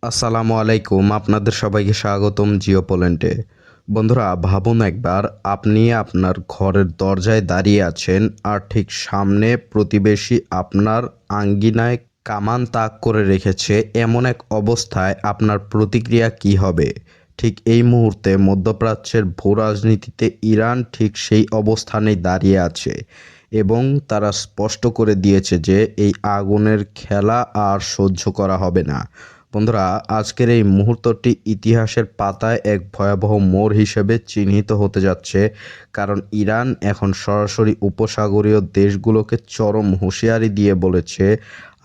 আসসালামু আলাইকুম, আপনাদের সবাইকে স্বাগতম জিও পোল্যান্ডে। বন্ধুরা, ভাবুন একবার, আপনি আপনার ঘরের দরজায় দাঁড়িয়ে আছেন আর ঠিক সামনে প্রতিবেশী আপনার আঙ্গিনায় কামান তাক করে রেখেছে। এমন এক অবস্থায় আপনার প্রতিক্রিয়া কী হবে? ঠিক এই মুহূর্তে মধ্যপ্রাচ্যের ভূ রাজনীতিতে ইরান ঠিক সেই অবস্থানেই দাঁড়িয়ে আছে এবং তারা স্পষ্ট করে দিয়েছে যে এই আগুনের খেলা আর সহ্য করা হবে না। বন্ধুরা, আজকের এই মুহূর্তটি ইতিহাসের পাতায় এক ভয়াবহ মোড় হিসেবে চিহ্নিত হতে যাচ্ছে, কারণ ইরান এখন সরাসরি উপসাগরীয় দেশগুলোকে চরম হুঁশিয়ারি দিয়ে বলেছে,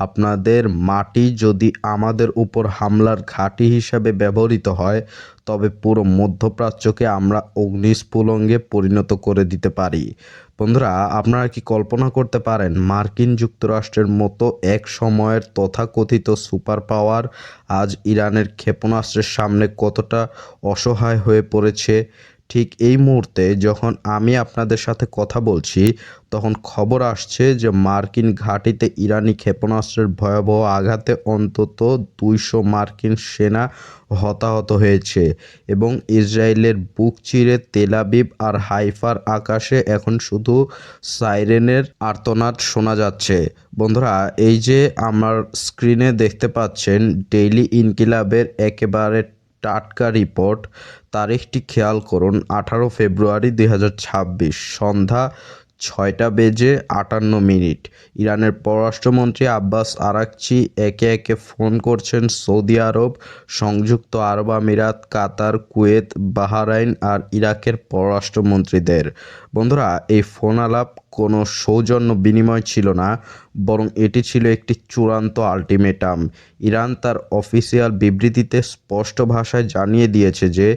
আপনাদের মাটি যদি আমাদের উপর হামলার ঘাঁটি হিসাবে ব্যবহৃত হয়, তবে পুরো মধ্যপ্রাচ্যকে আমরা অগ্নিস্ফুলিঙ্গে পরিণত করে দিতে পারি। বন্ধুরা, আপনারা কি কল্পনা করতে পারেন মার্কিন যুক্তরাষ্ট্রের মতো এক সময়ের তথাকথিত সুপার পাওয়ার আজ ইরানের ক্ষেপণাস্ত্রের সামনে কতটা অসহায় হয়ে পড়েছে? ঠিক এই মুহূর্তে যখন আমি আপনাদের সাথে কথা বলছি, তখন খবর আসছে যে মার্কিন ঘাঁটিতে ইরানি ক্ষেপণাস্ত্রের ভয়াবহ আঘাতে অন্তত 200 মার্কিন সেনা হতাহত হয়েছে এবং ইসরায়েলের বুক চিরে তেল আবিব আর হাইফার আকাশে এখন শুধু সাইরেনের আর্তনাদ শোনা যাচ্ছে। বন্ধুরা, এই যে আমার স্ক্রিনে দেখতে পাচ্ছেন ডেইলি ইনকিলাবের একেবারে টাটকা রিপোর্ট। তারিখটি খেয়াল করুন, 18 ফেব্রুয়ারি 2026, সন্ধ্যা 6টা বেজে 58 মিনিট। ইরানের পররাষ্ট্রমন্ত্রী আব্বাস আরাকচি একে একে ফোন করছেন সৌদি আরব, সংযুক্ত আরব আমিরাত, কাতার, কুয়েত, বাহরাইন আর ইরাকের পররাষ্ট্রমন্ত্রীদের। বন্ধুরা, এই ফোন আলাপ কোনো সৌজন্য বিনিময় ছিল না, বরং এটি ছিল একটি চূড়ান্ত আল্টিমেটাম। ইরান তার অফিসিয়াল বিবৃতিতে স্পষ্ট ভাষায় জানিয়ে দিয়েছে যে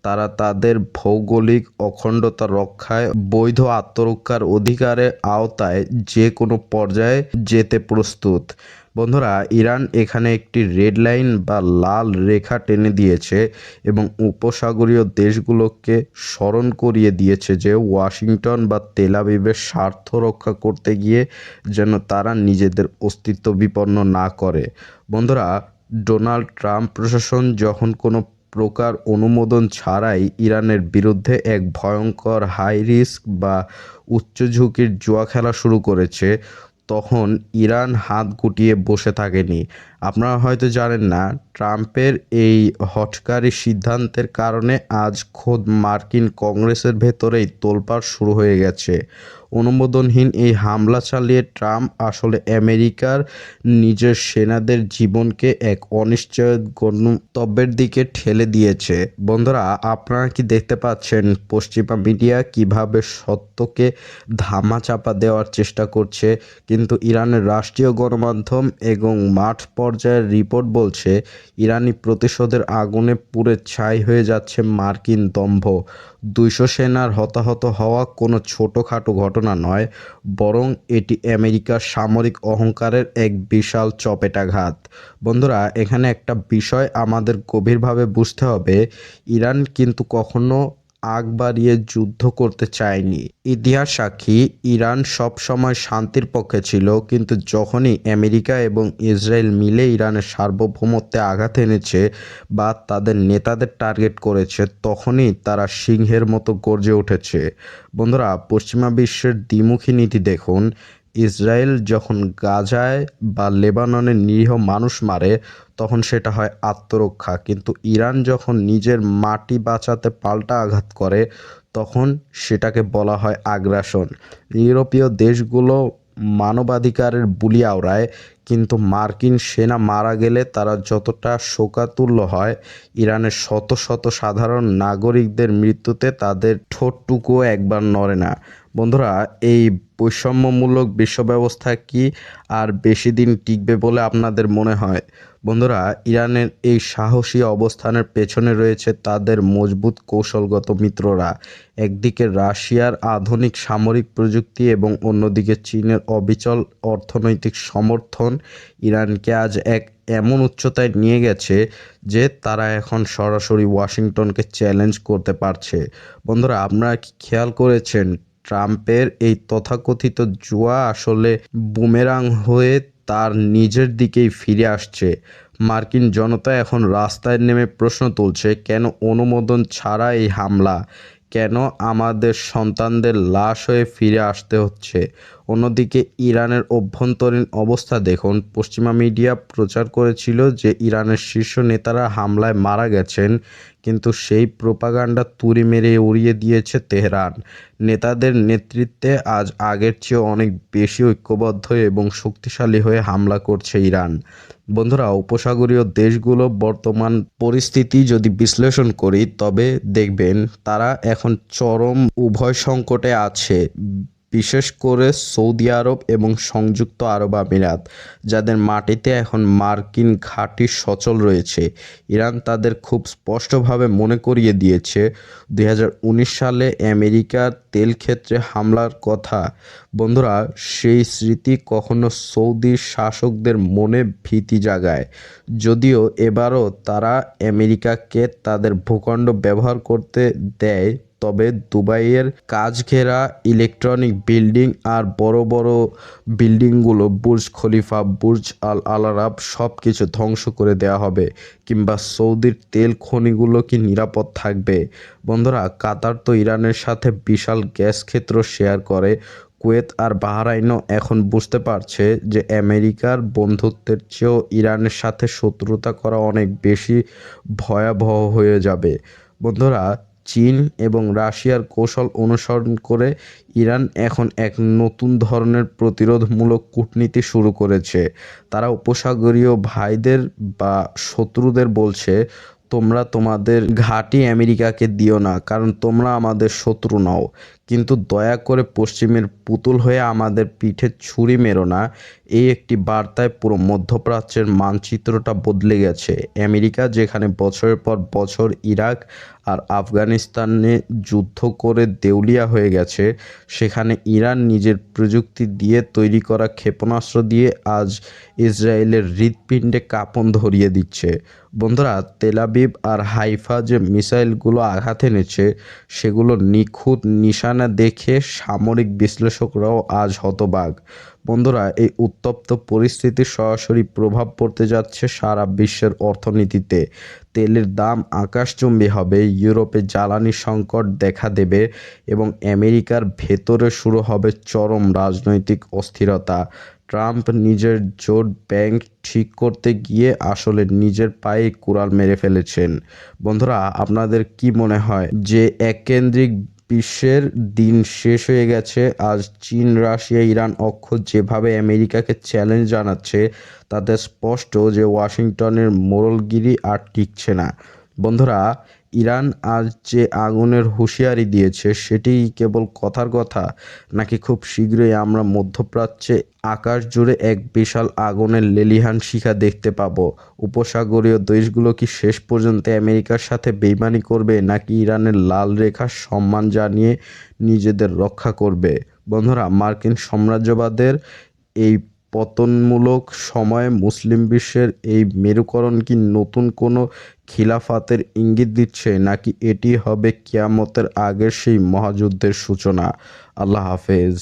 তারা তাদের ভৌগোলিক অখণ্ডতা রক্ষায় বৈধ আত্মরক্ষার অধিকারের আওতায় যে কোনো পর্যায়ে যেতে প্রস্তুত। বন্ধুরা, ইরান এখানে একটি রেড লাইন বা লাল রেখা টেনে দিয়েছে এবং উপসাগরীয় দেশগুলোকে স্মরণ করিয়ে দিয়েছে যে ওয়াশিংটন বা তেল আবিবের স্বার্থ রক্ষা করতে গিয়ে যেন তারা নিজেদের অস্তিত্ব বিপন্ন না করে। বন্ধুরা, ডোনাল্ড ট্রাম্প প্রশাসন যখন কোনো প্রকার অনুমোদন ছাড়াই ইরানের বিরুদ্ধে এক ভয়ঙ্কর হাই রিস্ক বা উচ্চ ঝুঁকির জুয়া খেলা শুরু করেছে, তখন ইরান হাত গুটিয়ে বসে থাকেনি। আপনারা হয়তো জানেন না, ট্রাম্পের এই হঠকারী সিদ্ধান্তের কারণে আজ খোদ মার্কিন কংগ্রেসের ভেতরেই তোলপাড় শুরু হয়ে গেছে। অনুমোদনহীন এই হামলা চালিয়ে ট্রাম্প আসলে আমেরিকার নিজের সেনাদের জীবনকে এক অনিশ্চয় গন্তব্যের দিকে ঠেলে দিয়েছে। বন্ধুরা, আপনারা কি দেখতে পাচ্ছেন পশ্চিমা মিডিয়া কিভাবে সত্যকে ধামাচাপা দেওয়ার চেষ্টা করছে, কিন্তু ইরানের রাষ্ট্রীয় গণমাধ্যম এবং মাঠ পর্যায়ের রিপোর্ট বলছে ইরানি প্রতিশোধের আগুনে পুড়ে ছাই হয়ে যাচ্ছে মার্কিন দম্ভ। 200 সেনার হতাহত হওয়া কোনো ছোটোখাটো ঘটনা নয়, বরং এটি আমেরিকার সামরিক অহংকারের এক বিশাল চপেটাঘাত। বন্ধুরা, এখানে একটা বিষয় আমাদের গভীরভাবে বুঝতে হবে, ইরান কিন্তু কখনো আগ বাড়িয়ে যুদ্ধ করতে চায়নি। ইতিহাস সাক্ষী, ইরান সব সময় শান্তির পক্ষে ছিল, কিন্তু যখনই আমেরিকা এবং ইসরায়েল মিলে ইরানের সার্বভৌমত্বে আঘাত এনেছে বা তাদের নেতাদের টার্গেট করেছে, তখনই তারা সিংহের মতো গর্জে উঠেছে। বন্ধুরা, পশ্চিমা বিশ্বের দ্বিমুখী নীতি দেখুন। ইসরায়েল যখন গাজায় বা লেবাননে নিরীহ মানুষ মারে, তখন সেটা হয় আত্মরক্ষা, কিন্তু ইরান যখন নিজের মাটি বাঁচাতে পাল্টা আঘাত করে, তখন সেটাকে বলা হয় আগ্রাসন। ইউরোপীয় দেশগুলো মানবাধিকারের বুলি আওড়ায়, কিন্তু মার্কিন সেনা মারা গেলে তারা যতটা শোকাতুর হয়, ইরানের শত শত সাধারণ নাগরিকদের মৃত্যুতে তাদের ঠোঁটটুকুও একবার নড়ে না। বন্ধুরা, এই বৈষম্যমূলক বিশ্ব ব্যবস্থা কি আর বেশি দিন টিকবে বলে আপনাদের মনে হয়? বন্ধুরা, ইরানের এই সাহসী অবস্থানের পেছনে রয়েছে তাদের মজবুত কৌশলগত মিত্ররা। একদিকে রাশিয়ার আধুনিক সামরিক প্রযুক্তি এবং অন্যদিকে চীনের অবিচল অর্থনৈতিক সমর্থন ইরানকে আজ এক এমন উচ্চতায় নিয়ে গেছে যে তারা এখন সরাসরি ওয়াশিংটনকে চ্যালেঞ্জ করতে পারছে। বন্ধুরা, আপনারা কি খেয়াল করেছেন ট্রাম্পের এই তথাকথিত জুয়া আসলে বুমেরাং হয়ে তার নিজের দিকেই ফিরে আসছে। মার্কিন জনতা এখন রাস্তায় নেমে প্রশ্ন তুলছে, কেন অনুমোদন ছাড়া এই হামলা? কেন আমাদের সন্তানদের লাশ হয়ে ফিরে আসতে হচ্ছে? অন্যদিকে ইরানের অভ্যন্তরীণ অবস্থা দেখুন। পশ্চিমা মিডিয়া প্রচার করেছিল যে ইরানের শীর্ষ নেতারা হামলায় মারা গেছেন, কিন্তু সেই প্রোপাগান্ডা তুড়ি মেরে উড়িয়ে দিয়েছে তেহরান। নেতাদের নেতৃত্বে আজ আগের চেয়ে অনেক বেশি ঐক্যবদ্ধ এবং শক্তিশালী হয়ে হামলা করছে ইরান। বন্ধুরা, উপসাগরীয় দেশগুলো বর্তমান পরিস্থিতি যদি বিশ্লেষণ করি তবে দেখবেন তারা এখন চরম উভয় সংকটে আছে। বিশেষ করে সৌদি আরব এবং সংযুক্ত আরব আমিরাত, যাদের মাটিতে এখন মার্কিন ঘাঁটি সচল রয়েছে। ইরান তাদের খুব স্পষ্টভাবে মনে করিয়ে দিয়েছে 2019 সালে আমেরিকার তেল ক্ষেত্রে হামলার কথা। বন্ধুরা, সেই স্মৃতি কখনো সৌদি শাসকদের মনে ভীতি জাগায়। যদিও এবারও তারা আমেরিকাকে তাদের ভূখণ্ড ব্যবহার করতে দেয়, তবে দুবাইয়ের কাচঘেরা ইলেকট্রনিক বিল্ডিং আর বড় বড় বিল্ডিংগুলো, Burj Khalifa, Burj Al Arab, সব কিছু ধ্বংস করে দেওয়া হবে। কিংবা সৌদির তেল খনিগুলো কি নিরাপদ থাকবে? বন্ধুরা, কাতার তো ইরানের সাথে বিশাল গ্যাস ক্ষেত্র শেয়ার করে। কুয়েত আর বাহরাইনও এখন বুঝতে পারছে যে আমেরিকার বন্ধুত্বের চেয়েও ইরানের সাথে শত্রুতা করা অনেক বেশি ভয়াবহ হয়ে যাবে। বন্ধুরা, চীন এবং রাশিয়ার কৌশল অনুসরণ করে ইরান এখন এক নতুন ধরনের প্রতিরোধমূলক কূটনীতি শুরু করেছে। তারা উপসাগরীয় ভাইদের বা শত্রুদের বলছে, তোমরা তোমাদের ঘাঁটি আমেরিকাকে দিও না, কারণ তোমরা আমাদের শত্রু নও। কিন্তু দয়া করে পশ্চিমের পুতুল হয়ে আমাদের পিঠে ছুরি মেরো না। এই একটি বার্তায় পুরো মধ্যপ্রাচ্যের মানচিত্রটা বদলে গেছে। আমেরিকা যেখানে বছরের পর বছর ইরাক আর আফগানিস্তানে যুদ্ধ করে দেউলিয়া হয়ে গেছে, সেখানে ইরান নিজের প্রযুক্তি দিয়ে তৈরি করা ক্ষেপণাস্ত্র দিয়ে আজ ইসরায়েলের হৃৎপিণ্ডে কাঁপন ধরিয়ে দিচ্ছে। বন্ধুরা, তেল আবিব আর হাইফা যে মিসাইলগুলো আঘাত এনেছে, সেগুলো নিখুঁত নিশানা দেখে সামরিক বিশ্লেষকরাও আজ হতবাক। বন্ধুরা, এই উত্তপ্ত পরিস্থিতির সরাসরি প্রভাব পড়তে যাচ্ছে সারা বিশ্বের অর্থনীতিতে। তেলের দাম আকাশচুম্বী হবে, ইউরোপে জ্বালানি সংকট দেখা দেবে এবং আমেরিকার ভেতরে শুরু হবে চরম রাজনৈতিক অস্থিরতা। ট্রাম্প নিজের জোট ব্যাংক ঠিক করতে গিয়ে আসলে নিজের পায়ে কুড়াল মেরে ফেলেছেন। বন্ধুরা, আপনাদের কি মনে হয় যে এককেন্দ্রিক বিশ্বের দিন শেষ হয়ে গেছে? আজ চীন, রাশিয়া, ইরান অক্ষ যেভাবে আমেরিকাকে চ্যালেঞ্জ জানাচ্ছে, তাতে স্পষ্ট যে ওয়াশিংটনের মোড়লগিরি আর টিকছে না। বন্ধুরা, ইরান আজ যে আগুনের হুঁশিয়ারি দিয়েছে, সেটি কেবল কথার কথা, নাকি খুব শীঘ্রই আমরা মধ্যপ্রাচ্যে আকাশ জুড়ে এক বিশাল আগুনের লেলিহান শিখা দেখতে পাবো? উপসাগরীয় দেশগুলো কি শেষ পর্যন্ত আমেরিকার সাথে বেইমানি করবে, নাকি ইরানের লাল রেখা সম্মান জানিয়ে নিজেদের রক্ষা করবে? বন্ধুরা, মার্কিন সাম্রাজ্যবাদের এই পতনমূলক সময়ে মুসলিম বিশ্বের এই মেরুকরণ কি নতুন কোনো খিলাফতের ইঙ্গিত দিচ্ছে, নাকি এটি হবে কিয়ামতের আগের সেই মহাযুদ্ধের সূচনা? আল্লাহ হাফেজ।